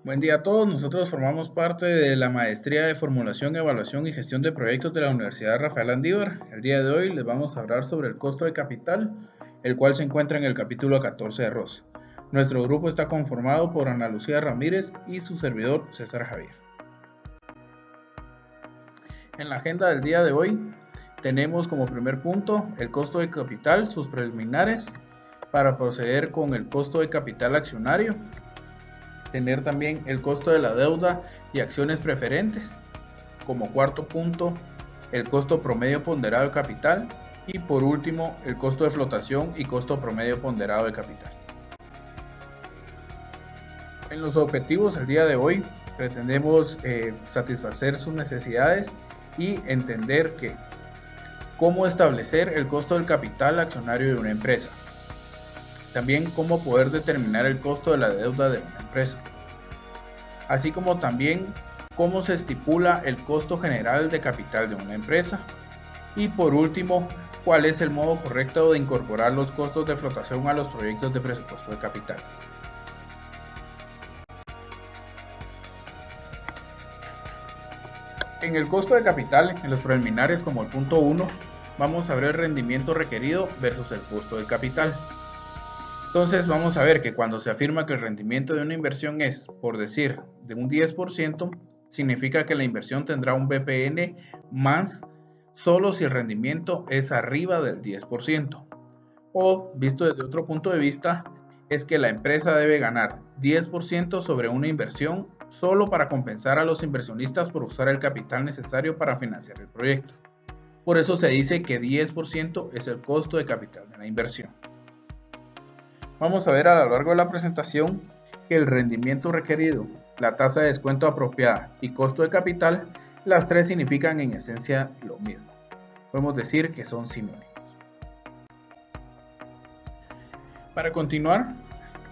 Buen día a todos, nosotros formamos parte de la Maestría de Formulación, Evaluación y Gestión de Proyectos de la Universidad Rafael Andívar. El día de hoy les vamos a hablar sobre el costo de capital, el cual se encuentra en el capítulo 14 de ROS. Nuestro grupo está conformado por Ana Lucía Ramírez y su servidor César Javier. En la agenda del día de hoy tenemos como primer punto el costo de capital, sus preliminares, para proceder con el costo de capital accionario, tener también el costo de la deuda y acciones preferentes. Como cuarto punto, el costo promedio ponderado de capital. Y por último, el costo de flotación y costo promedio ponderado de capital. En los objetivos del día de hoy pretendemos satisfacer sus necesidades y entender cómo establecer el costo del capital accionario de una empresa. También cómo poder determinar el costo de la deuda de una empresa. Así como también cómo se estipula el costo general de capital de una empresa. Y por último, cuál es el modo correcto de incorporar los costos de flotación a los proyectos de presupuesto de capital. En el costo de capital, en los preliminares como el punto 1, vamos a ver el rendimiento requerido versus el costo del capital. Entonces vamos a ver que cuando se afirma que el rendimiento de una inversión es, por decir, de un 10%, significa que la inversión tendrá un BPN más solo si el rendimiento es arriba del 10%. O, visto desde otro punto de vista, es que la empresa debe ganar 10% sobre una inversión solo para compensar a los inversionistas por usar el capital necesario para financiar el proyecto. Por eso se dice que 10% es el costo de capital de la inversión. Vamos a ver a lo largo de la presentación que el rendimiento requerido, la tasa de descuento apropiada y costo de capital, las tres significan en esencia lo mismo. Podemos decir que son sinónimos. Para continuar,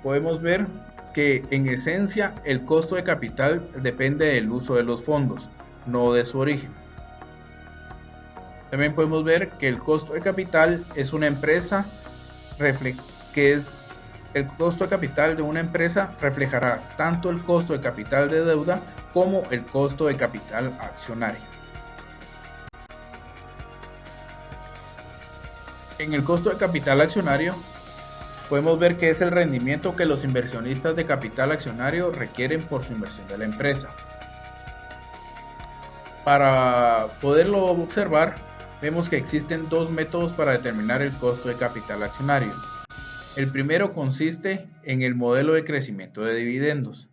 podemos ver que en esencia el costo de capital depende del uso de los fondos, no de su origen. También podemos ver que el costo de capital es una empresa el costo de capital de una empresa reflejará tanto el costo de capital de deuda como el costo de capital accionario. En el costo de capital accionario podemos ver que es el rendimiento que los inversionistas de capital accionario requieren por su inversión de la empresa. Para poderlo observar, vemos que existen dos métodos para determinar el costo de capital accionario. El primero consiste en el modelo de crecimiento de dividendos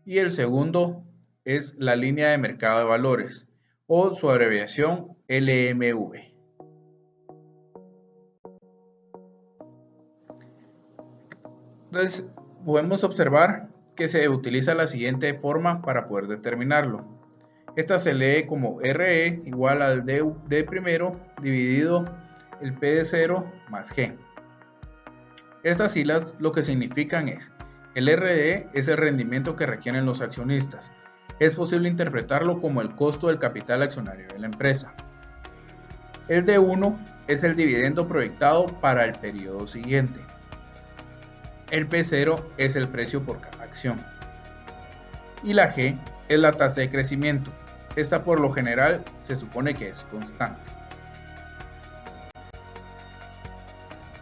y el segundo es la línea de mercado de valores o su abreviación LMV. Entonces podemos observar que se utiliza la siguiente forma para poder determinarlo. Esta se lee como RE igual al D primero dividido el P de 0 más G. Estas siglas lo que significan es, el RE es el rendimiento que requieren los accionistas. Es posible interpretarlo como el costo del capital accionario de la empresa. El D1 es el dividendo proyectado para el periodo siguiente. El P0 es el precio por cada acción. Y la G es la tasa de crecimiento. Esta por lo general se supone que es constante.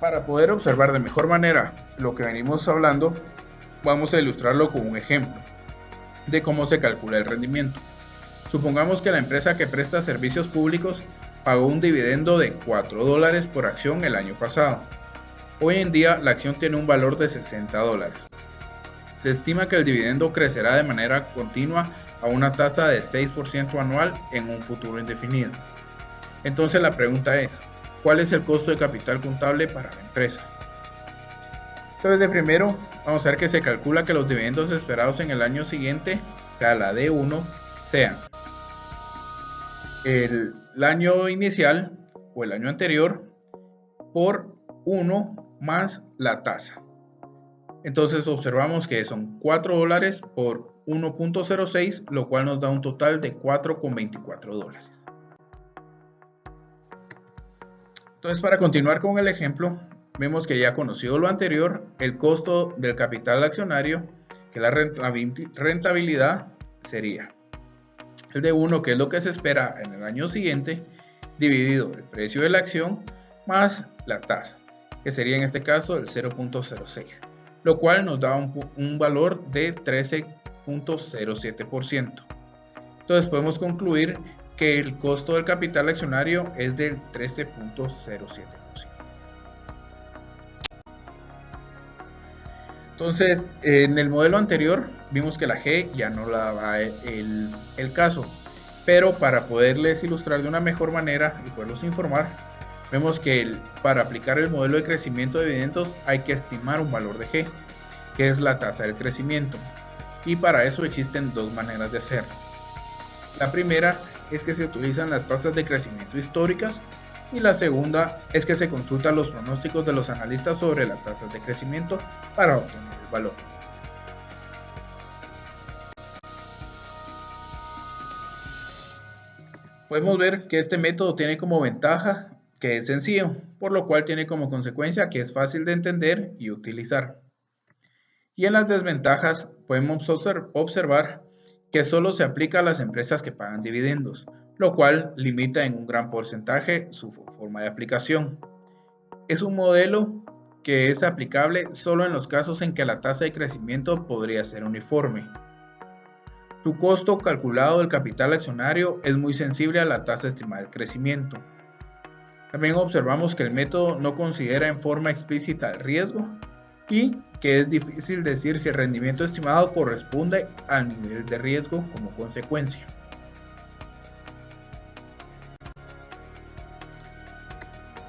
Para poder observar de mejor manera lo que venimos hablando, vamos a ilustrarlo con un ejemplo de cómo se calcula el rendimiento. Supongamos que la empresa que presta servicios públicos pagó un dividendo de $4 por acción el año pasado. Hoy en día la acción tiene un valor de $60. Se estima que el dividendo crecerá de manera continua a una tasa de 6% anual en un futuro indefinido. Entonces la pregunta es, ¿cuál es el costo de capital contable para la empresa? Entonces de primero vamos a ver que se calcula que los dividendos esperados en el año siguiente, o sea la D1, sean el año inicial o el año anterior por 1 más la tasa. Entonces observamos que son $4 por 1.06, lo cual nos da un total de $4.24. Entonces, para continuar con el ejemplo, vemos que ya conocido lo anterior, el costo del capital accionario, que la rentabilidad sería el de 1, que es lo que se espera en el año siguiente, dividido el precio de la acción más la tasa, que sería en este caso el 0.06, lo cual nos da un valor de 13.07%. Entonces podemos concluir que el costo del capital accionario es del 13.07%. Entonces, en el modelo anterior vimos que la G ya no la daba el caso, pero para poderles ilustrar de una mejor manera y poderlos informar, vemos que para aplicar el modelo de crecimiento de dividendos hay que estimar un valor de G, que es la tasa del crecimiento, y para eso existen dos maneras de hacerlo. La primera es que se utilizan las tasas de crecimiento históricas, y la segunda es que se consultan los pronósticos de los analistas sobre las tasas de crecimiento para obtener el valor. Podemos ver que este método tiene como ventaja que es sencillo, por lo cual tiene como consecuencia que es fácil de entender y utilizar. Y en las desventajas podemos observar que solo se aplica a las empresas que pagan dividendos, lo cual limita en un gran porcentaje su forma de aplicación. Es un modelo que es aplicable solo en los casos en que la tasa de crecimiento podría ser uniforme. Su costo calculado del capital accionario es muy sensible a la tasa estimada de crecimiento. También observamos que el método no considera en forma explícita el riesgo y que es difícil decir si el rendimiento estimado corresponde al nivel de riesgo como consecuencia.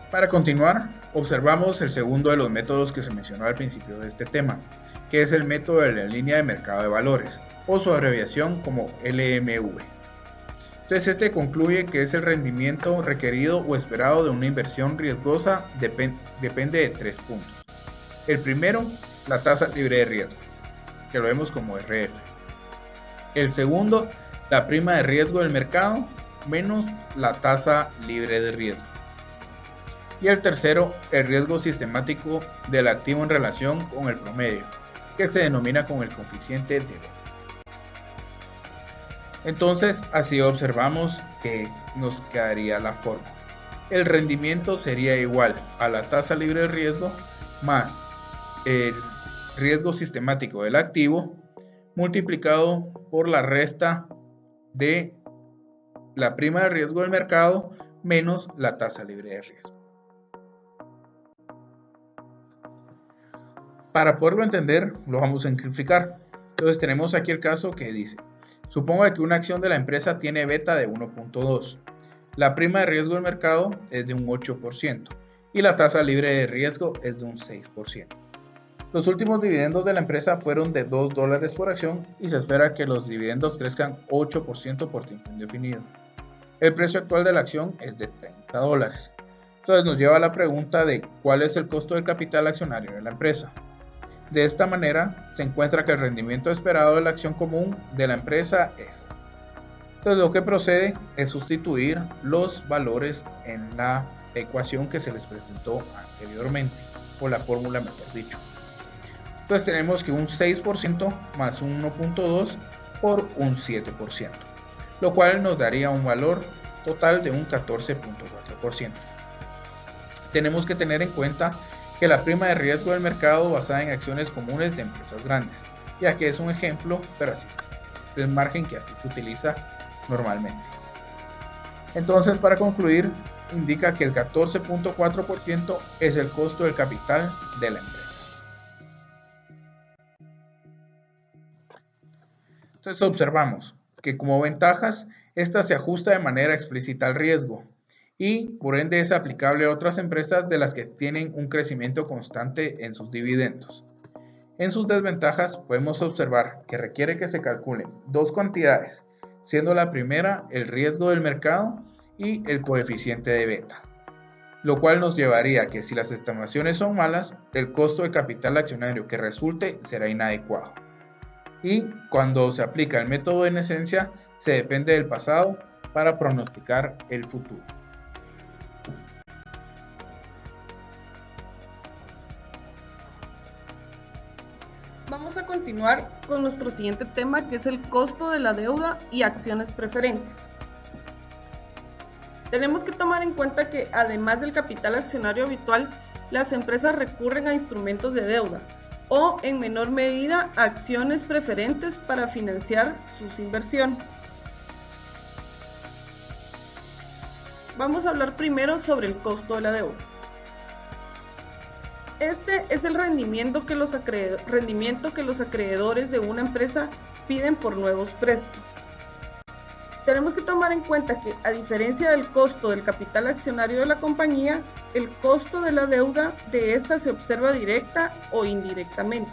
Para continuar, observamos el segundo de los métodos que se mencionó al principio de este tema, que es el método de la línea de mercado de valores, o su abreviación como LMV. Entonces este concluye que es el rendimiento requerido o esperado de una inversión riesgosa depende de 3 puntos. El primero, la tasa libre de riesgo, que lo vemos como RF. El segundo, la prima de riesgo del mercado menos la tasa libre de riesgo. Y el tercero, el riesgo sistemático del activo en relación con el promedio, que se denomina con el coeficiente de beta. Entonces, así observamos que nos quedaría la forma. El rendimiento sería igual a la tasa libre de riesgo más el riesgo sistemático del activo multiplicado por la resta de la prima de riesgo del mercado menos la tasa libre de riesgo. Para poderlo entender, lo vamos a ejemplificar. Entonces tenemos aquí el caso que dice: suponga que una acción de la empresa tiene beta de 1.2. La prima de riesgo del mercado es de un 8% y la tasa libre de riesgo es de un 6%. Los últimos dividendos de la empresa fueron de $2 por acción y se espera que los dividendos crezcan 8% por tiempo indefinido. El precio actual de la acción es de $30. Entonces nos lleva a la pregunta de cuál es el costo del capital accionario de la empresa. De esta manera se encuentra que el rendimiento esperado de la acción común de la empresa es. Entonces lo que procede es sustituir los valores en la ecuación que se les presentó anteriormente, o la fórmula mejor dicho. Entonces tenemos que un 6% más un 1.2 por un 7%, lo cual nos daría un valor total de un 14.4%. Tenemos que tener en cuenta que la prima de riesgo del mercado basada en acciones comunes de empresas grandes, ya que es un ejemplo, pero así es el margen que así se utiliza normalmente. Entonces, para concluir, indica que el 14.4% es el costo del capital de la empresa. Entonces observamos que como ventajas, esta se ajusta de manera explícita al riesgo, y por ende es aplicable a otras empresas de las que tienen un crecimiento constante en sus dividendos. En sus desventajas podemos observar que requiere que se calculen dos cantidades, siendo la primera el riesgo del mercado y el coeficiente de beta, lo cual nos llevaría a que si las estimaciones son malas, el costo de capital accionario que resulte será inadecuado. Y cuando se aplica el método en esencia, se depende del pasado para pronosticar el futuro. Vamos a continuar continuar con nuestro siguiente tema, que es el costo de la deuda y acciones preferentes. Tenemos que tomar en cuenta que además del capital accionario habitual, las empresas recurren a instrumentos de deuda o en menor medida a acciones preferentes para financiar sus inversiones. Vamos a hablar primero sobre el costo de la deuda. Este es el rendimiento que los acreedores de una empresa piden por nuevos préstamos. Tenemos que tomar en cuenta que, a diferencia del costo del capital accionario de la compañía, el costo de la deuda de esta se observa directa o indirectamente.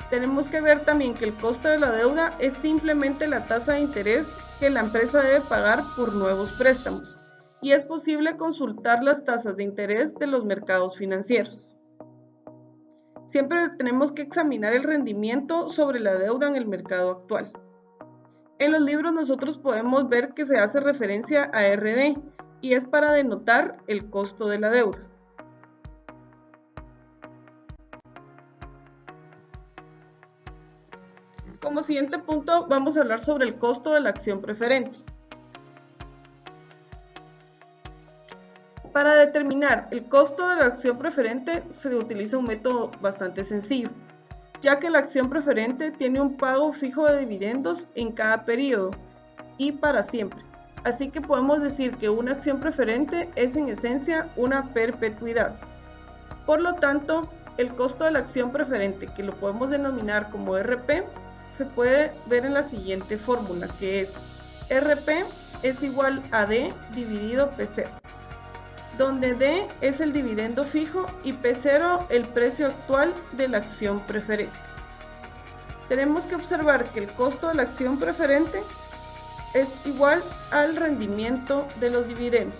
Tenemos que ver también que el costo de la deuda es simplemente la tasa de interés que la empresa debe pagar por nuevos préstamos, y es posible consultar las tasas de interés de los mercados financieros. Siempre tenemos que examinar el rendimiento sobre la deuda en el mercado actual. En los libros nosotros podemos ver que se hace referencia a RD y es para denotar el costo de la deuda. Como siguiente punto vamos a hablar sobre el costo de la acción preferente. Para determinar el costo de la acción preferente se utiliza un método bastante sencillo, ya que la acción preferente tiene un pago fijo de dividendos en cada periodo y para siempre. Así que podemos decir que una acción preferente es en esencia una perpetuidad. Por lo tanto, el costo de la acción preferente, que lo podemos denominar como RP, se puede ver en la siguiente fórmula, que es RP es igual a D dividido P0, donde D es el dividendo fijo y P0 el precio actual de la acción preferente. Tenemos que observar que el costo de la acción preferente es igual al rendimiento de los dividendos.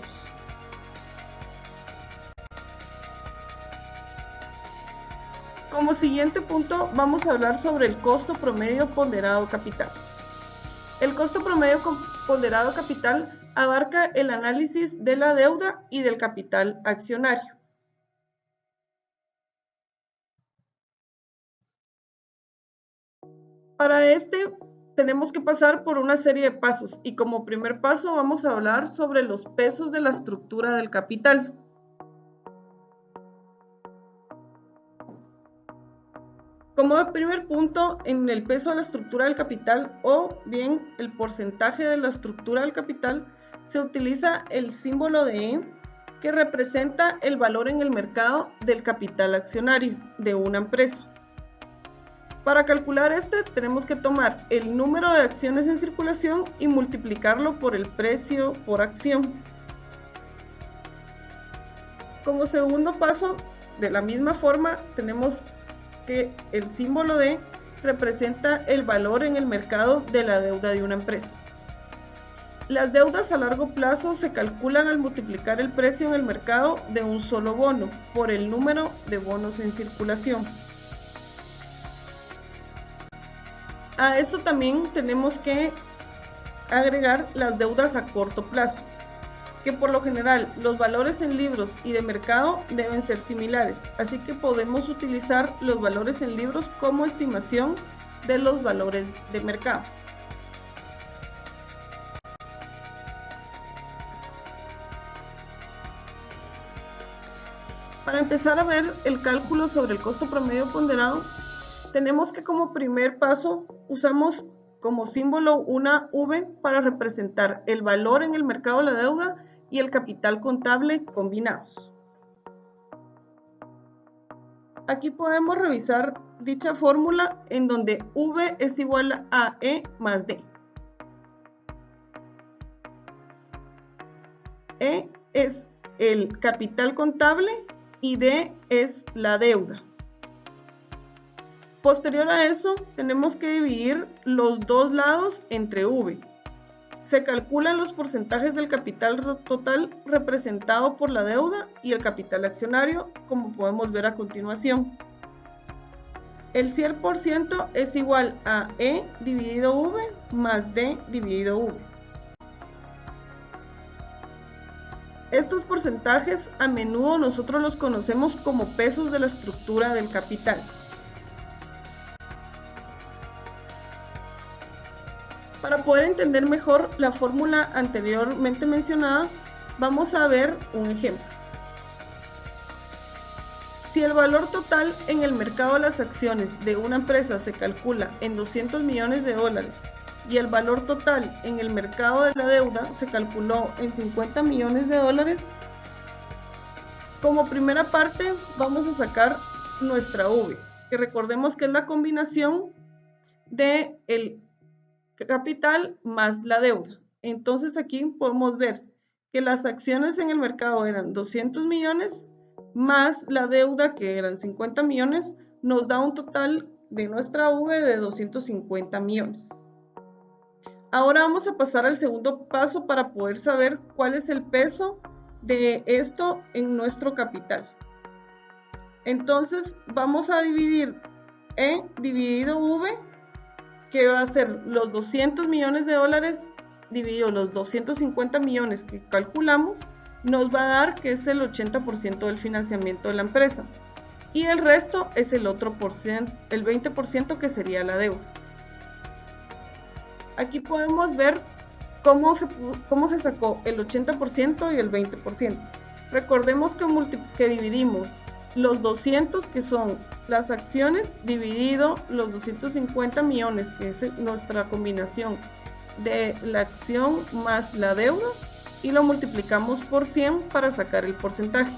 Como siguiente punto vamos a hablar sobre el costo promedio ponderado capital. El costo promedio ponderado capital abarca el análisis de la deuda y del capital accionario. Para este tenemos que pasar por una serie de pasos y como primer paso vamos a hablar sobre los pesos de la estructura del capital. Como primer punto, en el peso de la estructura del capital o bien el porcentaje de la estructura del capital, se utiliza el símbolo de E, que representa el valor en el mercado del capital accionario de una empresa. Para calcular este, tenemos que tomar el número de acciones en circulación y multiplicarlo por el precio por acción. Como segundo paso, de la misma forma, tenemos que el símbolo D representa el valor en el mercado de la deuda de una empresa. Las deudas a largo plazo se calculan al multiplicar el precio en el mercado de un solo bono por el número de bonos en circulación. A esto también tenemos que agregar las deudas a corto plazo, que por lo general los valores en libros y de mercado deben ser similares, así que podemos utilizar los valores en libros como estimación de los valores de mercado. Para empezar a ver el cálculo sobre el costo promedio ponderado, tenemos que como primer paso usamos como símbolo una V para representar el valor en el mercado de la deuda y el capital contable combinados. Aquí podemos revisar dicha fórmula en donde V es igual a E más D. E es el capital contable y D es la deuda. Posterior a eso, tenemos que dividir los dos lados entre V. Se calculan los porcentajes del capital total representado por la deuda y el capital accionario, como podemos ver a continuación. El 100% es igual a E dividido V más D dividido V. Estos porcentajes a menudo nosotros los conocemos como pesos de la estructura del capital. Para poder entender mejor la fórmula anteriormente mencionada, vamos a ver un ejemplo. Si el valor total en el mercado de las acciones de una empresa se calcula en 200 millones de dólares y el valor total en el mercado de la deuda se calculó en 50 millones de dólares, como primera parte vamos a sacar nuestra V, que recordemos que es la combinación de el capital más la deuda. Entonces aquí podemos ver que las acciones en el mercado eran 200 millones más la deuda que eran 50 millones, nos da un total de nuestra V de 250 millones. Ahora vamos a pasar al segundo paso para poder saber cuál es el peso de esto en nuestro capital. Entonces vamos a dividir E dividido V, que va a ser los 200 millones de dólares dividido los 250 millones que calculamos, nos va a dar que es el 80% del financiamiento de la empresa. Y el resto es el otro el 20% que sería la deuda. Aquí podemos ver cómo se sacó el 80% y el 20%. Recordemos que dividimos los 200, que son las acciones, dividido los 250 millones, que es nuestra combinación de la acción más la deuda, y lo multiplicamos por 100 para sacar el porcentaje.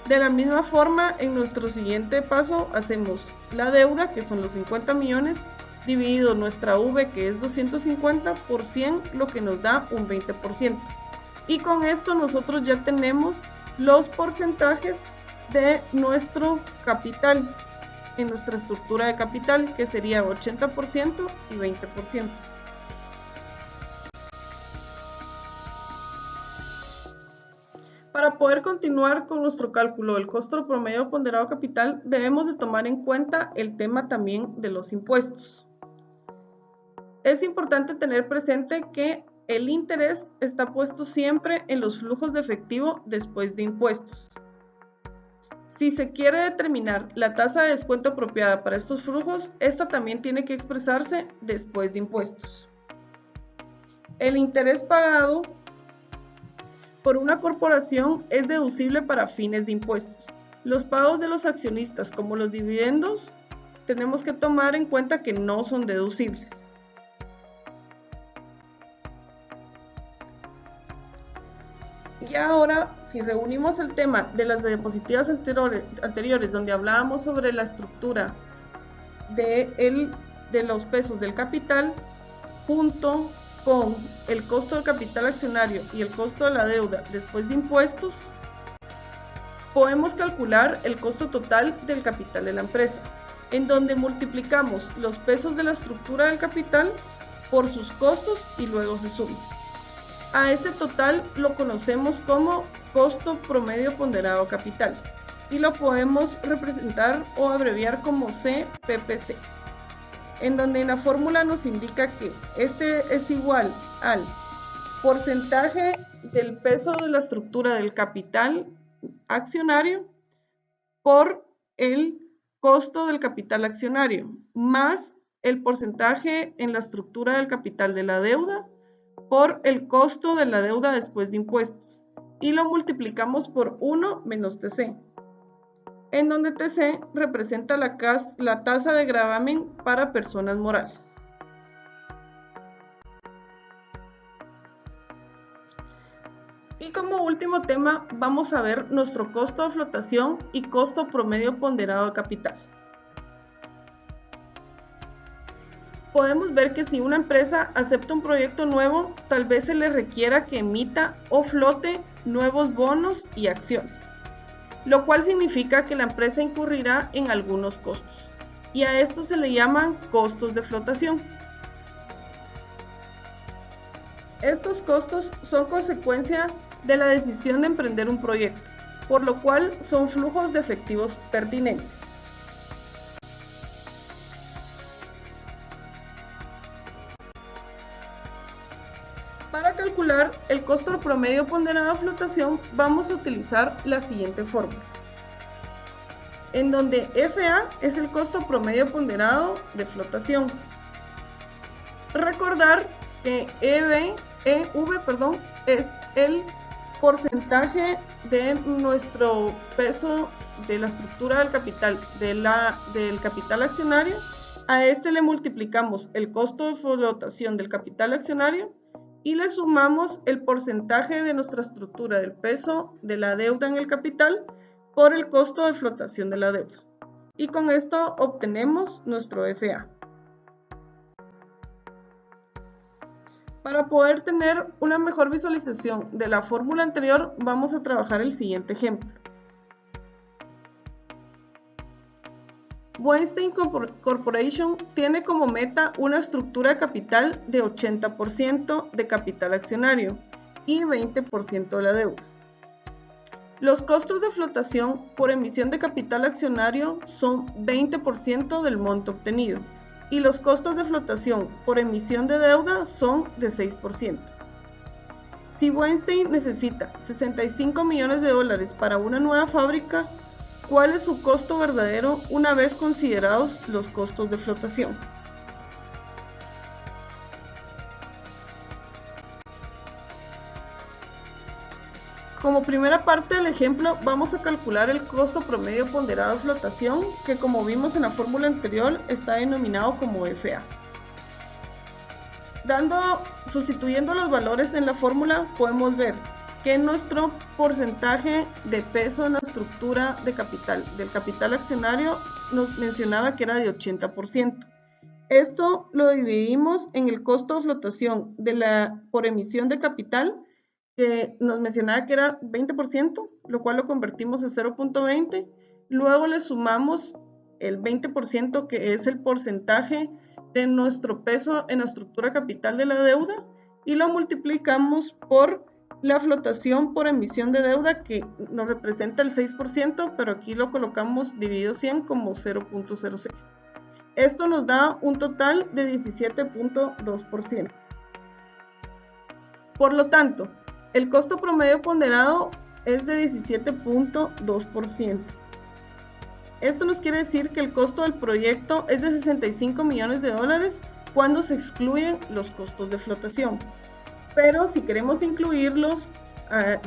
De la misma forma, en nuestro siguiente paso hacemos la deuda, que son los 50 millones, dividido nuestra V, que es 250, por 100, lo que nos da un 20%. Y con esto nosotros ya tenemos los porcentajes de nuestro capital en nuestra estructura de capital, que sería 80% y 20%. Para poder continuar con nuestro cálculo del costo promedio ponderado capital, debemos de tomar en cuenta el tema también de los impuestos. Es importante tener presente que el interés está puesto siempre en los flujos de efectivo después de impuestos. Si se quiere determinar la tasa de descuento apropiada para estos flujos, esta también tiene que expresarse después de impuestos. El interés pagado por una corporación es deducible para fines de impuestos. Los pagos de los accionistas, como los dividendos, tenemos que tomar en cuenta que no son deducibles. Y ahora, si reunimos el tema de las diapositivas anteriores donde hablábamos sobre la estructura de los pesos del capital, junto con el costo del capital accionario y el costo de la deuda después de impuestos, podemos calcular el costo total del capital de la empresa, en donde multiplicamos los pesos de la estructura del capital por sus costos y luego se suma. A este total lo conocemos como costo promedio ponderado capital y lo podemos representar o abreviar como CPPC, en donde en la fórmula nos indica que este es igual al porcentaje del peso de la estructura del capital accionario por el costo del capital accionario, más el porcentaje en la estructura del capital de la deuda por el costo de la deuda después de impuestos, y lo multiplicamos por 1 menos TC, en donde TC representa la tasa de gravamen para personas morales. Y como último tema, vamos a ver nuestro costo de flotación y costo promedio ponderado de capital. Podemos ver que si una empresa acepta un proyecto nuevo, tal vez se le requiera que emita o flote nuevos bonos y acciones, lo cual significa que la empresa incurrirá en algunos costos, y a esto se le llaman costos de flotación. Estos costos son consecuencia de la decisión de emprender un proyecto, por lo cual son flujos de efectivos pertinentes. Para calcular el costo promedio ponderado de flotación, vamos a utilizar la siguiente fórmula, en donde FA es el costo promedio ponderado de flotación. Recordar que EV es el porcentaje de nuestro peso de la estructura del capital, del capital accionario. A este le multiplicamos el costo de flotación del capital accionario y le sumamos el porcentaje de nuestra estructura del peso de la deuda en el capital por el costo de flotación de la deuda. Y con esto obtenemos nuestro FA. Para poder tener una mejor visualización de la fórmula anterior, vamos a trabajar el siguiente ejemplo. Weinstein Corporation tiene como meta una estructura de capital de 80% de capital accionario y 20% de la deuda. Los costos de flotación por emisión de capital accionario son 20% del monto obtenido y los costos de flotación por emisión de deuda son de 6%. Si Weinstein necesita 65 millones de dólares para una nueva fábrica, ¿cuál es su costo verdadero una vez considerados los costos de flotación? Como primera parte del ejemplo, vamos a calcular el costo promedio ponderado de flotación, que como vimos en la fórmula anterior, está denominado como FA. Sustituyendo los valores en la fórmula, podemos ver que nuestro porcentaje de peso en la estructura de capital, del capital accionario, nos mencionaba que era de 80%. Esto lo dividimos en el costo de flotación por emisión de capital, que nos mencionaba que era 20%, lo cual lo convertimos a 0.20. Luego le sumamos el 20%, que es el porcentaje de nuestro peso en la estructura capital de la deuda, y lo multiplicamos por la flotación por emisión de deuda, que nos representa el 6%, pero aquí lo colocamos dividido 100 como 0.06. Esto nos da un total de 17.2%. Por lo tanto, el costo promedio ponderado es de 17.2%. Esto nos quiere decir que el costo del proyecto es de 65 millones de dólares cuando se excluyen los costos de flotación. Pero si queremos incluirlos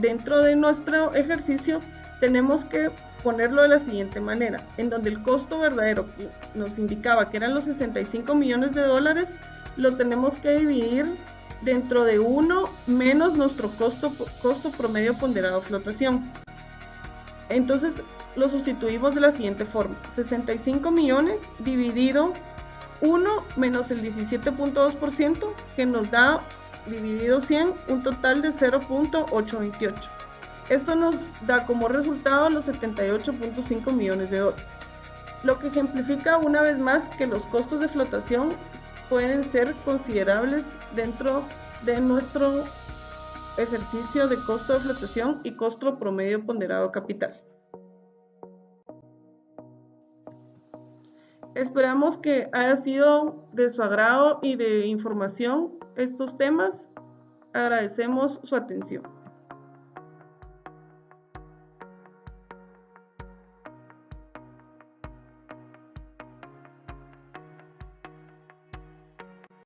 dentro de nuestro ejercicio, tenemos que ponerlo de la siguiente manera, en donde el costo verdadero que nos indicaba que eran los 65 millones de dólares, lo tenemos que dividir dentro de 1 menos nuestro costo promedio ponderado de flotación. Entonces lo sustituimos de la siguiente forma: 65 millones dividido 1 menos el 17.2%, que nos da, dividido 100, un total de 0.828. Esto nos da como resultado los 78.5 millones de dólares, lo que ejemplifica una vez más que los costos de flotación pueden ser considerables dentro de nuestro ejercicio de costo de flotación y costo promedio ponderado de capital. Esperamos que haya sido de su agrado y de información estos temas. Agradecemos su atención.